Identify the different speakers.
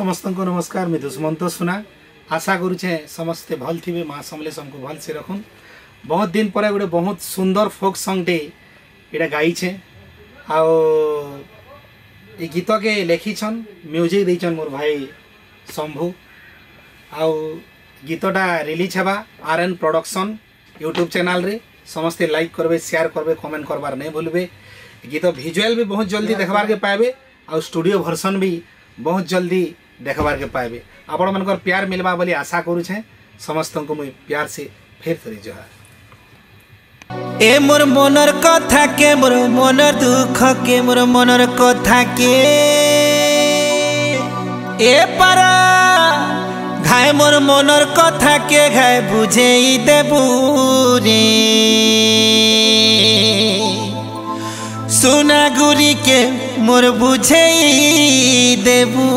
Speaker 1: समस्त को नमस्कार। मैं दुष्मंत सुना आशा करुचे समस्ते भल थे। माँ समलेश हमको भल से रखुन। बहुत दिन पर गोटे बहुत सुंदर फोक सॉन्ग टे इटा गाइछे। आओ ये गीत के लिखिछन म्यूजिक देछन मोर भाई शंभू। आओ गीतटा रिलीज हेबा आरएन प्रोडक्शन यूट्यूब चैनल रे। समस्ते लाइक करबे, शेयर करबे, कमेंट करबार नहीं भूलबे। गीत विजुअल भी बहुत जल्दी देखबार के पाएबे और स्टूडियो वर्जन भी बहुत जल्दी देखबार के पाएबे। आपण मनकर प्यार मिलबा बोली आशा करूछे। समस्त को मैं प्यार से फिर थरी जोहार।
Speaker 2: ए मोर मनर कथा के, मोर मनर दुख के, मोर मनर कथा के ए पारा घाय मोर मनर कथा के घाय बुझे देबू रे। सुना गुरी के मोर बुझे देबू।